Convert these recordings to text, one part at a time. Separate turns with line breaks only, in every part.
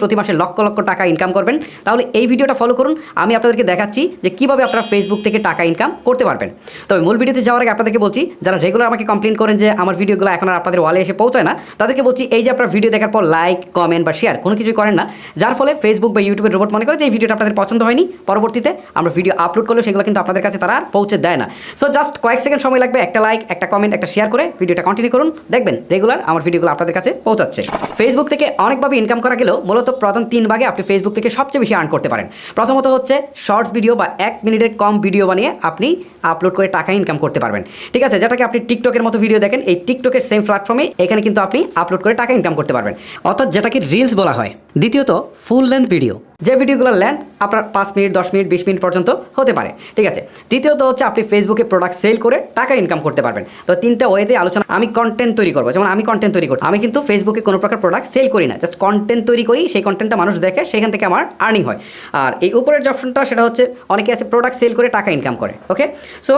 প্রতি মাসে লক্ষ লক্ষ টাকা ইনকাম করবেন, তাহলে এই ভিডিওটা ফলো করুন। আমি আপনাদেরকে দেখাচ্ছি যে কীভাবে আপনারা ফেসবুক থেকে টাকা ইনকাম করতে পারবেন। তবে মূল ভিডিওতে যাওয়ার আগে আপনাদেরকে বলছি, যারা রেগুলার আমাকে কমপ্লেন করেন যে আমার ভিডিওগুলো এখন আর আপনাদের ওয়ালে এসে পৌঁছায় না, তাদেরকে বলছি এই যে আপনারা ভিডিও দেখার পর লাইক, কমেন্ট বা শেয়ার কোনো কিছুই করেন না, যার ফলে ফেসবুক বা ইউটিউবের রোবট মনে করে যে এই ভিডিওটা আপনাদের পছন্দ হয়নি, পরবর্তীতে আমরা ভিডিও আপলোড করলেও সেগুলো কিন্তু আপনাদের কাছে তারা আর পৌঁছে দেয় না। সো জাস্ট কয়েক সেকেন্ড সময় লাগবে, একটা লাইক, একটা কমেন্ট, একটা শেয়ার করে ভিডিওটা কন্টিনিউ করুন, দেখবেন রেগুলার আমার ভিডিওগুলো আপনাদের কাছে পৌঁছাচ্ছে। ফেসবুক থেকে অনেকভাবে ইনকাম করা গেলেও মূলত প্রধান 3 ভাগে আপনি ফেসবুক থেকে সবচেয়ে বেশি আর্ন করতে পারেন। প্রথমত হচ্ছে শর্টস ভিডিও বা 1 মিনিটের কম ভিডিও বানিয়ে আপনি আপলোড করে টাকা ইনকাম করতে পারবেন। ঠিক আছে, যেটাকে আপনি টিকটকের মতো ভিডিও দেখেন, এই টিকটকের সেম প্ল্যাটফর্মে এখানে কিন্তু আপনি আপলোড করে টাকা ইনকাম করতে পারবেন, অর্থাৎ যেটাকে রিলস বলা হয়। দ্বিতীয়ত ফুল লেন্থ ভিডিও, যে ভিডিওগুলোর লেন্থ আপনার 5 মিনিট, 10 মিনিট, 20 মিনিট পর্যন্ত হতে পারে। ঠিক আছে। তৃতীয়ত হচ্ছে আপনি ফেসবুকে প্রোডাক্ট সেল করে টাকা ইনকাম করতে পারবেন। তো 3টা ওয়েতে আলোচনা। আমি কন্টেন্ট তৈরি করবো, যেমন আমি কন্টেন্ট তৈরি করি, আমি কিন্তু ফেসবুকে কোনো প্রকার প্রোডাক্ট সেল করি না, জাস্ট কন্টেন্ট তৈরি করি, সেই কন্টেন্টটা মানুষ দেখে, সেখান থেকে আমার আর্নিং হয়। আর এই উপরের যে অপশনটা সেটা হচ্ছে অনেকে আছে প্রোডাক্ট সেল করে টাকা ইনকাম করে। ওকে, সো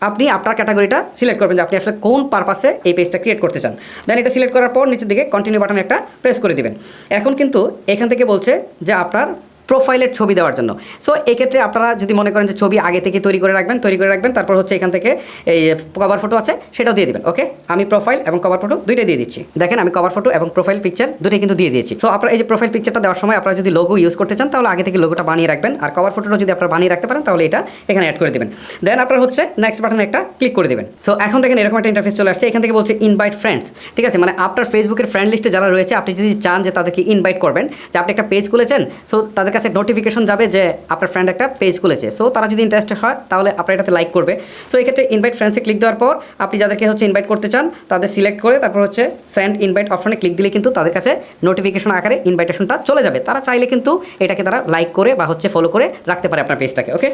আপনি আপনার ক্যাটাগরিটা সিলেক্ট করবেন যে আপনি আসলে কোন পারপাসে এই পেজটা ক্রিয়েট করতে চান। দেন এটা সিলেক্ট করার পর নিচের দিকে কন্টিনিউ বাটন একটা প্রেস করে দিবেন। এখন কিন্তু এখান থেকে বলছে যে আপনার প্রোফাইলের ছবি দেওয়ার জন্য। সো এক্ষেত্রে আপনারা যদি মনে করেন যে ছবি আগে থেকে তৈরি করে রাখবেন, তারপর হচ্ছে এখান থেকে এই কভার ফটো আছে সেটাও দিয়ে দিবেন। ওকে, আমি প্রোফাইল এবং কভার ফটো দুইটাই দিয়ে দিচ্ছি। দেখেন আমি কভার ফটো এবং প্রোফাইল পিকচার দুটোই কিন্তু দিয়ে দিয়েছি। সো আপনারা এই যে প্রোফাইল পিকচারটা দেওয়ার সময় আপনারা যদি লোগো ইউজ করতে চান তাহলে আগে থেকে লোগোটা বানিয়ে রাখবেন, আর কভার ফটোটা যদি আপনারা বানিয়ে রাখতে পারেন তাহলে এটা এখানে অ্যাড করে দেবেন। দেন আপনারা হচ্ছে নেক্সট বাটনে একটা ক্লিক করে দেবেন। সো এখন দেখেন এরকম একটা ইন্টারফেস চলে আসছে। এখান থেকে বলছে ইনভাইট ফ্রেন্ডস। ঠিক আছে, মানে আপনার ফেসবুকের ফ্রেন্ড লিস্টে যারা রয়েছে আপনি যদি চান যে তাদেরকে ইনভাইট করবেন, যে আপনি একটা পেজ খুলেছেন, সো তাদের কাছে নোটিফিকেশন যাবে যে আপনার ফ্রেন্ড একটা পেজ খুলেছে। সো তারা যদি ইন্টারেস্টেড হয় তাহলে আপনার এটাতে লাইক করবে। সো এই ক্ষেত্রে ইনভাইট ফ্রেন্ডসে ক্লিক দেওয়ার পর আপনি যাদেরকে হচ্ছে ইনভাইট করতে চান তাদের সিলেক্ট করে তারপর হচ্ছে সেন্ড ইনভাইট অপশনে ক্লিক দিলে কিন্তু তাদের কাছে নোটিফিকেশন আকারে ইনভাইটেশনটা চলে যাবে। তারা চাইলে কিন্তু এটাকে তারা লাইক করে বা হচ্ছে ফলো করে রাখতে পারে আপনার পেজটাকে। ওকে,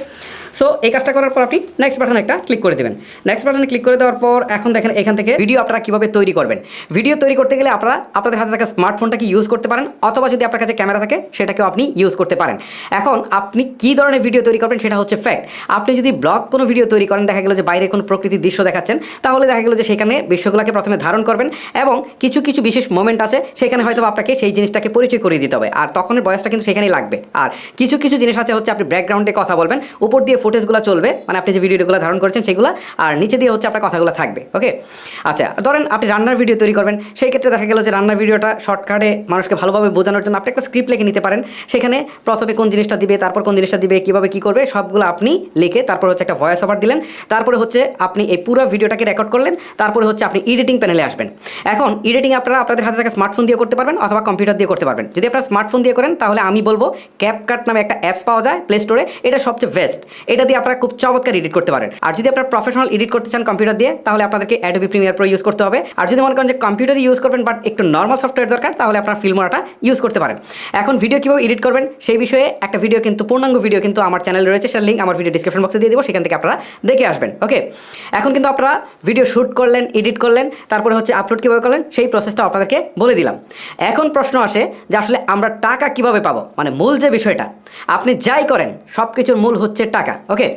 সো এই কাজটা করার পর আপনি নেক্সট বাটনে একটা ক্লিক করে দেবেন। নেক্সট বাটনে ক্লিক করে দেওয়ার পর এখন দেখেন এখান থেকে ভিডিও আপনারা কীভাবে তৈরি করবেন। ভিডিও তৈরি করতে গেলে আপনারা আপনাদের হাতে থাকা স্মার্টফোনটাকে ইউজ করতে পারেন, অথবা যদি আপনার কাছে ক্যামেরা থাকে সেটাকেও আপনি ইউজ করতে পারেন। এখন আপনি কী ধরনের ভিডিও তৈরি করবেন সেটা হচ্ছে ফ্যাক্ট। আপনি যদি ব্লগ কোনো ভিডিও তৈরি করেন, দেখা গেল যে বাইরে কোনো প্রকৃতির দৃশ্য দেখাচ্ছেন, তাহলে দেখা গেল যে সেখানে বিষয়গুলোকে প্রথমে ধারণ করবেন এবং কিছু কিছু বিশেষ মোমেন্ট আছে সেখানে হয়তো আপনাকে সেই জিনিসটাকে পরিচয় করিয়ে দিতে হবে, আর তখনের বয়সটা কিন্তু সেখানেই লাগবে। আর কিছু কিছু জিনিস আছে হচ্ছে আপনি ব্যাকগ্রাউন্ডে কথা বলবেন, উপর দিয়ে ফুটেজগুলো চলবে, মানে আপনি যে ভিডিওগুলো ধারণ করেছেন সেগুলো, আর নিচে দিয়ে হচ্ছে আপনার কথাগুলো থাকবে। ওকে, আচ্ছা ধরেন আপনি রান্নার ভিডিও তৈরি করবেন, সেই ক্ষেত্রে দেখা গেল যে রান্নার ভিডিওটা শর্টকাটে মানুষকে ভালোভাবে বোঝানোর জন্য আপনি একটা স্ক্রিপ্ট লিখে নিতে পারেন। সেখানে প্রথমে কোন জিনিসটা দিবে, তারপর কোন জিনিসটা দিবে, কীভাবে কী করবে সবগুলো আপনি লিখে তারপর হচ্ছে একটা ভয়েস ওভার দিলেন, তারপরে হচ্ছে আপনি এই পুরো ভিডিওটাকে রেকর্ড করলেন, তারপরে হচ্ছে আপনি এডিটিং প্যানেলে আসবেন। এখন এডিটিং আপনারা আপনাদের হাতে থাকা স্মার্টফোন দিয়ে করতে পারবেন অথবা কম্পিউটার দিয়ে করতে পারবেন। যদি আপনারা স্মার্টফোন দিয়ে করেন তাহলে আমি বলবো ক্যাপকাট নামে একটা অ্যাপস পাওয়া যায় প্লে স্টোরে, এটা সবচেয়ে বেস্ট। এটা দিয়ে আপনারা খুব চমৎকার এডিট করতে পারেন। আর যদি আপনারা প্রফেশনাল এডিট করতে চান কম্পিউটার দিয়ে, তাহলে আপনাদেরকে অ্যাডোবি প্রিমিয়ার প্রো ইউজ করতে হবে। আর যদি মনে করেন যে কম্পিউটার ইউজ করবেন বাট একটু নর্মাল সফটওয়্যার দরকার, তাহলে আপনারা ফিল্মোরাটা ইউজ করতে পারেন। এখন ভিডিও কীভাবে এডিট করবেন সেই বিষয়ে একটা ভিডিও কিন্তু পূর্ণাঙ্গ ভিডিও কিন্তু আমার চ্যানেলে রয়েছে, সেটার লিঙ্ক আমার ভিডিও ডিসক্রিপশন বক্সে দিয়ে দেবো, সেখান থেকে আপনারা দেখে আসবেন। ওকে, এখন কিন্তু আপনারা ভিডিও শ্যুট করলেন, এডিট করলেন, তারপরে হচ্ছে আপলোড কীভাবে করলেন সেই প্রসেসটা আপনাদেরকে বলে দিলাম। এখন প্রশ্ন আসে যে আসলে আমরা টাকা কিভাবে পাবো, মানে মূল যে বিষয়টা, আপনি যাই করেন সব কিছুর মূল হচ্ছে টাকা। ওকে,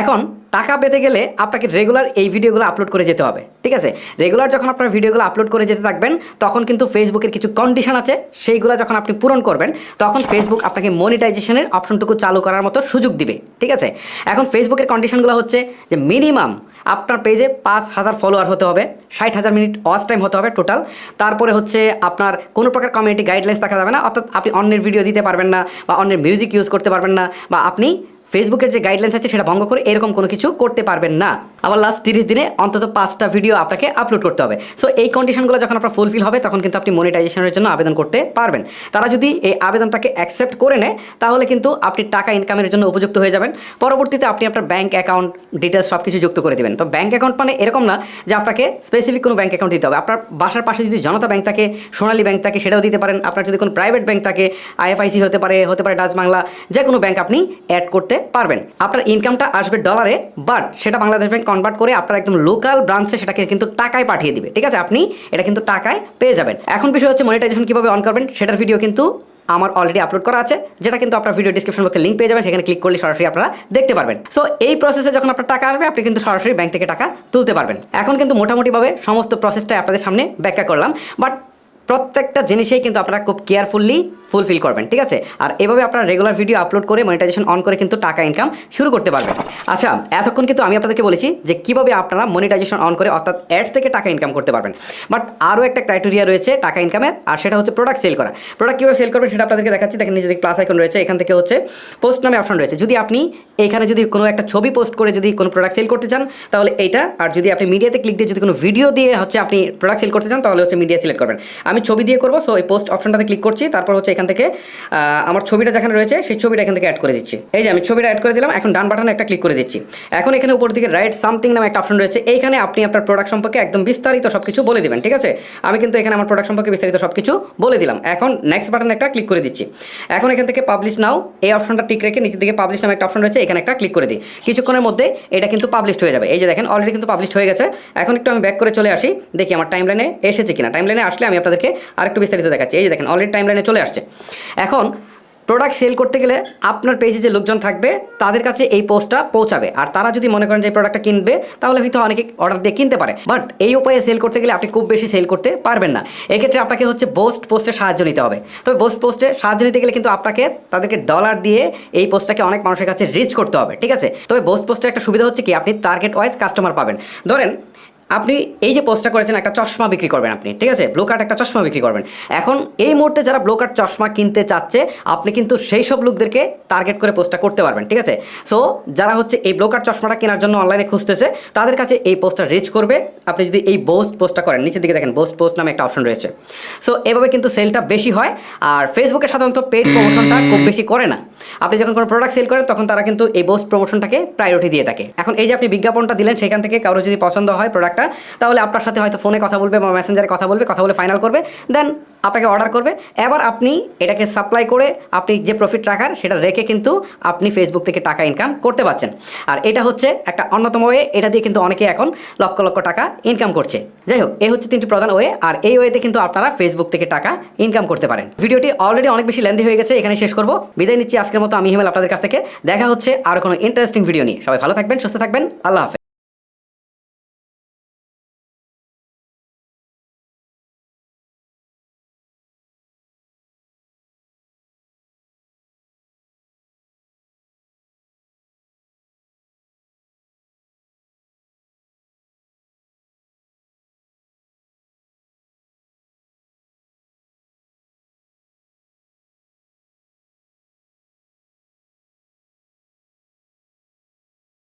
এখন টাকা পেতে গেলে আপনাকে রেগুলার এই ভিডিওগুলো আপলোড করে যেতে হবে। ঠিক আছে, রেগুলার যখন আপনার ভিডিওগুলো আপলোড করে যেতে থাকবেন তখন কিন্তু ফেসবুকের কিছু কন্ডিশন আছে, সেইগুলো যখন আপনি পূরণ করবেন তখন ফেসবুক আপনাকে মনিটাইজেশনের অপশনটুকু চালু করার মতো সুযোগ দিবে। ঠিক আছে, এখন ফেসবুকের কন্ডিশনগুলো হচ্ছে যে মিনিমাম আপনার পেজে 5000 ফলোয়ার হতে হবে, 60,000 মিনিট ওয়াচ টাইম হতে হবে টোটাল, তারপরে হচ্ছে আপনার কোনো প্রকার কমিউনিটি গাইডলাইন্স থাকা যাবে না, অর্থাৎ আপনি অন্যের ভিডিও দিতে পারবেন না বা অন্যের মিউজিক ইউজ করতে পারবেন না, বা আপনি ফেসবুকের যে গাইডলাইন্স আছে সেটা ভঙ্গ করে এরকম কোনো কিছু করতে পারবেন না। আবার লাস্ট 30 দিনে অন্তত 5টা ভিডিও আপনাকে আপলোড করতে হবে। সো এই কন্ডিশনগুলো যখন আপনার ফুলফিল হবে তখন কিন্তু আপনি মনিটাইজেশনের জন্য আবেদন করতে পারবেন। তারা যদি এই আবেদনটাকে অ্যাকসেপ্ট করে নেয় তাহলে কিন্তু আপনি টাকা ইনকামের জন্য উপযুক্ত হয়ে যাবেন। পরবর্তীতে আপনি আপনার ব্যাঙ্ক অ্যাকাউন্ট ডিটেলস সব কিছু যুক্ত করে দেবেন। তো ব্যাঙ্ক অ্যাকাউন্ট মানে এরকম না যে আপনাকে স্পেসিফিক কোনো ব্যাঙ্ক অ্যাকাউন্ট দিতে হবে। আপনার বাসার পাশে যদি জনতা ব্যাঙ্ক থাকে, সোনালী ব্যাঙ্ক থাকে, সেটাও দিতে পারেন। আপনার যদি কোনো প্রাইভেট ব্যাঙ্ক থাকে, আইএফআইসি হতে পারে ডাচ বাংলা, যে কোনো ব্যাঙ্ক আপনি অ্যাড করতে পারবেন। আপনার ইনকামটা আসবে ডলারে, বাট সেটা বাংলাদেশ ব্যাংক কনভার্ট করে আপনার একদম লোকাল ব্রাঞ্চে সেটাকে কিন্তু টাকায় পাঠিয়ে দিবে। ঠিক আছে, আপনি এটা কিন্তু টাকায় পেয়ে যাবেন। এখন বিষয় হচ্ছে মনিটাইজেশন কীভাবে অন করবেন সেটার ভিডিও কিন্তু আমার অলরেডি আপলোড করা আছে, যেটা কিন্তু আপনার ভিডিও ডিসক্রিপশন বক্সে লিঙ্ক পেয়ে যাবেন, সেখানে ক্লিক করলে সরাসরি আপনারা দেখতে পারবেন। সো এই প্রসেসে যখন আপনার টাকা আসবে আপনি কিন্তু সরাসরি ব্যাংক থেকে টাকা তুলতে পারবেন। এখন কিন্তু মোটামুটিভাবে সমস্ত প্রসেসটাই আপনাদের সামনে ব্যাখ্যা করলাম, বাট প্রত্যেকটা জিনিসেই কিন্তু আপনারা খুব কেয়ারফুলি ফুলফিল করবেন, ঠিক আছে? আর এভাবে আপনারা রেগুলার ভিডিও আপলোড করে মনিটাইজেশন অন করে কিন্তু টাকা ইনকাম শুরু করতে পারবেন। আচ্ছা, এতক্ষণ কিন্তু আমি আপনাদেরকে বলেছি যে কীভাবে আপনারা মনিটাইজেশন অন করে অর্থাৎ অ্যাডস থেকে টাকা ইনকাম করতে পারবেন। বাট আরও একটা ক্রাইটেরিয়া রয়েছে টাকা ইনকামের, আর সেটা হচ্ছে প্রোডাক্ট সেল করা। প্রোডাক্ট কীভাবে সেল করবেন সেটা আপনাদেরকে দেখাচ্ছি। দেখেন নিচে দিকে প্লাস আইকন রয়েছে, এখান থেকে হচ্ছে পোস্ট নামে অপশন রয়েছে। যদি আপনি এখানে যদি কোনো একটা ছবি পোস্ট করে যদি কোনো প্রোডাক্ট সেল করতে চান তাহলে এইটা, আর যদি আপনি মিডিয়াতে ক্লিক দিয়ে যদি কোনো ভিডিও দিয়ে হচ্ছে আপনি প্রোডাক্ট সেল করতে চান তাহলে হচ্ছে মিডিয়া সিলেক্ট করবেন। আমি ছবি দিয়ে করবো, সো এই পোস্ট অপশনটাতে ক্লিক করছি, তারপর হচ্ছে এখান থেকে আমার ছবিটা যেখানে রয়েছে সেই ছবিটা এখান থেকে অ্যাড করে দিচ্ছি। এই যে আমি ছবিটা অ্যাড করে দিলাম, এখন ডান বাটনে একটা ক্লিক করে দিচ্ছি। এখন এখানে উপর দিকে রাইট সামথিং নামে একটা অপশন রয়েছে, এইখানে আপনি আপনার প্রোডাক্ট সম্পর্কে একদম বিস্তারিত সব কিছু বলে দেবেন, ঠিক আছে? আমি কিন্তু এখানে আমার প্রোডাক্ট সম্পর্কে বিস্তারিত সব কিছু বলে দিলাম। এখন নেক্সট বাটনে একটা ক্লিক করে দিচ্ছি। এখন এখান থেকে পাবলিশ নাও এই অপশনটা টিক রেখে নিচের দিকে পাবলিশ নামে একটা অপশন রয়েছে, এখানে একটা ক্লিক করে দিই। কিছুক্ষণের মধ্যে এটা কিন্তু পাবলিশ হয়ে যাবে। এই যে দেখেন অলরেডি কিন্তু পাবলিশ হয়ে গেছে। এখন একটু আমি ব্যাক করে চলে আসি, দেখি আমার টাইমলাইনে এসেছে কিনা। টাইমলাইনে আসলে আমি আপনাদেরকে আরেকটু বিস্তারিত দেখাচ্ছি। এই যে দেখেন অলরেডি টাইমলাইনে চলে আসছে। এখন প্রোডাক্ট সেল করতে গেলে আপনার পেজে যে লোকজন থাকবে তাদের কাছে এই পোস্টটা পৌঁছাবে, আর তারা যদি মনে করেন যে এই প্রোডাক্টটা কিনবে তাহলে হয়তো অনেকে অর্ডার দিয়ে কিনতে পারে। বাট এই উপায়ে সেল করতে গেলে আপনি খুব বেশি সেল করতে পারবেন না। এক্ষেত্রে আপনাকে হচ্ছে পোস্টের সাহায্য নিতে হবে। তবে পোস্টের সাহায্য নিতে গেলে কিন্তু আপনাকে তাদেরকে ডলার দিয়ে এই পোস্টটাকে অনেক মানুষের কাছে রিচ করতে হবে, ঠিক আছে? তবে পোস্টের একটা সুবিধা হচ্ছে কি, আপনি টার্গেট ওয়াইজ কাস্টমার পাবেন। ধরেন আপনি এই যে পোস্টটা করেছেন একটা চশমা বিক্রি করবেন আপনি, ঠিক আছে? ব্লু কার্ট একটা চশমা বিক্রি করবেন। এখন এই মুহূর্তে যারা ব্লু কার্ট চশমা কিনতে চাচ্ছে আপনি কিন্তু সেই সব লোকদেরকে টার্গেট করে পোস্টটা করতে পারবেন, ঠিক আছে? সো যারা হচ্ছে এই ব্লু কার্ট চশমাটা কেনার জন্য অনলাইনে খুঁজতেছে তাদের কাছে এই পোস্টটা রিচ করবে আপনি যদি এই পোস্টটা করেন। নিচের দিকে দেখেন পোস্ট নামে একটা অপশন রয়েছে। সো এভাবে কিন্তু সেলটা বেশি হয়। আর ফেসবুকে সাধারণত পেড প্রমোশনটা খুব বেশি করে না। আপনি যখন কোনো প্রোডাক্ট সেল করেন তখন তারা কিন্তু এই প্রমোশনটাকে প্রায়োরিটি দিয়ে থাকে। এখন এই যে আপনি বিজ্ঞাপনটা দিলেন সেখান থেকে কারো যদি পছন্দ হয় প্রোডাক্টটা তাহলে আপনার সাথে হয়তো ফোনে কথা বলবে বা মেসেঞ্জারে কথা বলে ফাইনাল করবে, দেন আপনাকে অর্ডার করবে। এবার আপনি এটাকে সাপ্লাই করে আপনি যে প্রফিট রাখার সেটা রেখে কিন্তু আপনি ফেসবুক থেকে টাকা ইনকাম করতে পারছেন। আর এটা হচ্ছে একটা অন্যতম ওয়ে, এটা দিয়ে কিন্তু অনেকে এখন লক্ষ লক্ষ টাকা ইনকাম করছে। যাই হোক, এই হচ্ছে তিনটি প্রধান ওয়ে, আর এই ওয়েতে কিন্তু আপনারা ফেসবুক থেকে টাকা ইনকাম করতে পারেন। ভিডিওটি অলরেডি অনেক বেশি লেন্দি হয়ে গেছে, এখানে শেষ করব। বিদায় নিচ্ছি আজকের মতো। আমি হিমেল আপনাদের কাছ থেকে। দেখা হচ্ছে আর কোনো ইন্টারেস্টিং ভিডিও নিয়ে। সবাই ভালো থাকবেন, সুস্থ থাকবেন। আল্লাহ হাফেজ।